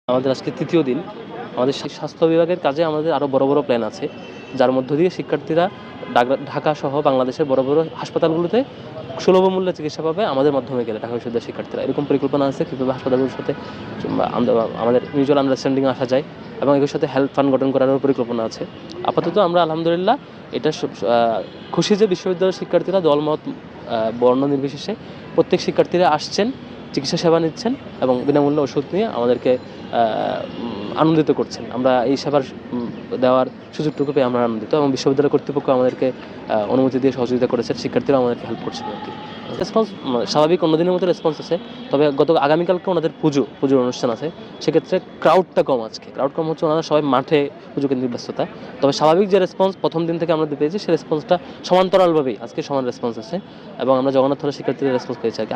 আমাদের আজকে তৃতীয় দিন। আমাদের স্বাস্থ্য বিভাগের কাজে আমাদের আরও বড় বড় প্ল্যান আছে, যার মধ্য দিয়ে শিক্ষার্থীরা ঢাকা সহ বাংলাদেশের বড় বড় হাসপাতালগুলোতে সুলভ মূল্যে চিকিৎসা পাবে আমাদের মাধ্যমে গেলে। ঢাকা বিশ্ববিদ্যালয়ের শিক্ষার্থীরা এরকম পরিকল্পনা আছে কীভাবে হাসপাতালগুলোর সাথে আমাদের মিউচুয়াল আন্ডারস্ট্যান্ডিং আসা যায় এবং এগুলোর সাথে হেল্প ফান্ড গঠন করারও পরিকল্পনা আছে। আপাতত আমরা আলহামদুলিল্লাহ এটা খুশি যে বিশ্ববিদ্যালয়ের শিক্ষার্থীরা দলমত বর্ণ নির্বিশেষে প্রত্যেক শিক্ষার্থীরা আসছেন, চিকিৎসা সেবা নিচ্ছেন এবং বিনামূল্যে ওষুধ নিয়ে আমাদেরকে আনন্দিত করছেন। আমরা এই সেবার দেওয়ার সুযোগটুকু পেয়ে আমরা আনন্দিত এবং বিশ্ববিদ্যালয় কর্তৃপক্ষ আমাদেরকে অনুমতি দিয়ে সহযোগিতা করেছেন, শিক্ষার্থীরা আমাদেরকে হেল্প করছেন আর কি। রেসপন্স স্বাভাবিক অন্যদিনের মতো রেসপন্স আছে, তবে আগামীকালকে ওনাদের পুজোর অনুষ্ঠান আছে, সেক্ষেত্রে ক্রাউডটা কম। আজকে ক্রাউড কম হচ্ছে, ওনারা সবাই মাঠে পুজো কেন্দ্রিক ব্যস্ততা। তবে স্বাভাবিক যে রেসপন্স প্রথম দিন থেকে আমরা পেয়েছি সেই রেসপন্সটা সমান্তরালভাবেই আজকে সমান রেসপন্স আছে এবং আমরা জগন্নাথ হলের শিক্ষার্থীদের রেসপন্স পেয়েছি আর কি।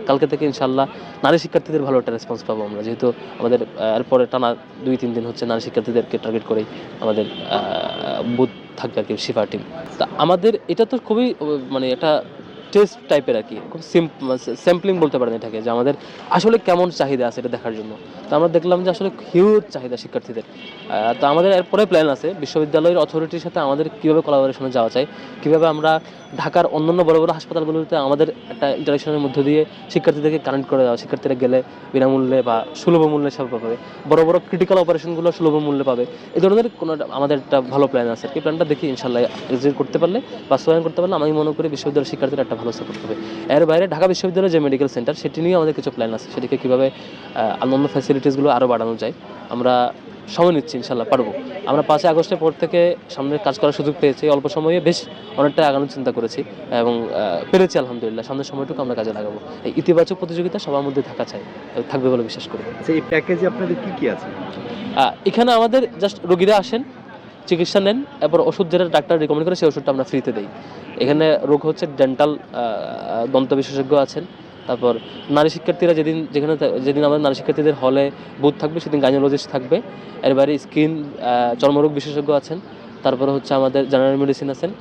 কালকে থেকে ইনশাআল্লাহ নারী শিক্ষার্থীদের ভালো একটা রেসপন্স পাবো আমরা, যেহেতু আমাদের এরপরে টানা 2-3 দিন হচ্ছে নারী শিক্ষার্থীদেরকে টার্গেট করেই আমাদের বুথ থাকবে আর কি, শিফা টিম। তা আমাদের এটা তো খুবই মানে একটা টেস্ট টাইপের আর কি, খুব স্যাম্পলিং বলতে পারেন এটাকে, যে আমাদের আসলে কেমন চাহিদা আছে এটা দেখার জন্য। তো আমরা দেখলাম যে আসলে হিউজ চাহিদা শিক্ষার্থীদের। তো আমাদের এরপরে প্ল্যান আছে বিশ্ববিদ্যালয়ের অথরিটির সাথে আমাদের কীভাবে কোলাবোরেশনে যাওয়া যায়, কীভাবে আমরা ঢাকার অন্যান্য বড় বড় হাসপাতালগুলোতে আমাদের একটা ইন্টারাকশনের মধ্য দিয়ে শিক্ষার্থীদেরকে কানেক্ট করে দেওয়া, শিক্ষার্থীরা গেলে বিনামূল্যে বা সুলভ মূল্যে সেবা পাবে, বড় বড় ক্রিটিক্যাল অপারেশনগুলো সুলভ মূল্যে পাবে। এই ধরনের কোনো আমাদের একটা ভালো প্ল্যান আছে আর কি। প্ল্যানটা দেখি ইনশাল্লাহ এক্সিকিউট করতে পারলে, বাস্তবায়ন করতে পারলে আমি মনে করি বিশ্ববিদ্যালয়ের শিক্ষার্থীরা একটা ভালো সাপোর্ট হবে। এর বাইরে ঢাকা বিশ্ববিদ্যালয়ের যে মেডিকেল সেন্টার, সেটি নিয়ে আমাদের কিছু প্ল্যান আছে, সেটিকে কীভাবে অন্যান্য ফ্যাসিলিটিসগুলো আরও বাড়ানো যায় আমরা সময় নিচ্ছি, ইনশাল্লাহ পারবো। আমরা 5 আগস্টের পর থেকে সামনে কাজ করার সুযোগ পেয়েছি, অল্প সময়ে বেশ অনেকটা আগানোর চিন্তা করেছি এবং পেরেছি আলহামদুলিল্লাহ। সামনের সময়টুকু আমরা কাজে লাগাবো। এই ইতিবাচক প্রতিযোগিতা সবার মধ্যে থাকবে বলে বিশ্বাস করি। এই প্যাকেজে আপনাদের কি আছে? এখানে আমাদের জাস্ট রোগীরা আসেন, চিকিৎসা নেন, এরপর ওষুধ যেটা ডাক্তার রিকমেন্ড করে সেই ওষুধটা আমরা ফ্রিতে দিই। এখানে রোগ হচ্ছে ডেন্টাল, দন্ত বিশেষজ্ঞ আছেন। তারপর নারী শিক্ষার্থীরা যেদিন আমাদের নারী শিক্ষার্থীদের হলে বুথ থাকবে সেদিন গাইনোলজিস্ট থাকবে। এর বাইরে স্কিন, চর্মরোগ বিশেষজ্ঞ আছেন। তারপরে হচ্ছে আমাদের জেনারেল মেডিসিন আছেন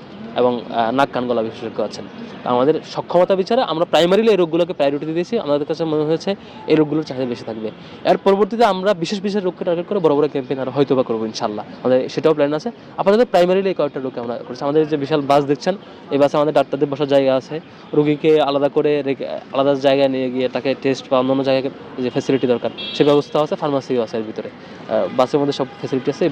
এবং নাক কান গলা বিশেষজ্ঞ আছেন। আমাদের সক্ষমতা বিচারে আমরা প্রাইমারিলি এই রোগগুলোকে প্রায়োরিটি দিয়েছি। আমাদের কাছে মনে হয়েছে এই রোগগুলোর চাহিদা বেশি থাকবে। এর পরবর্তীতে আমরা বিশেষ রোগকে টার্গেট করে বড় বড় ক্যাম্পেইন আর হয়তো বা করবো ইনশাল্লাহ। আমাদের সেটাও প্ল্যান আছে। আপাতত প্রাইমারিলি এই কয়েকটা রোগকে আমরা করছি। আমাদের যে বিশাল বাস দেখছেন, এই বাসে আমাদের ডাক্তারদের বসার জায়গা আছে। রোগীকে আলাদা করে আলাদা জায়গায় নিয়ে গিয়ে তাকে টেস্ট বা অন্যান্য জায়গায় যে ফ্যাসিলিটি দরকার সে ব্যবস্থা আছে, ফার্মাসিও আছে এর ভিতরে। বাসের মধ্যে সব ফ্যাসিলিটি আছে।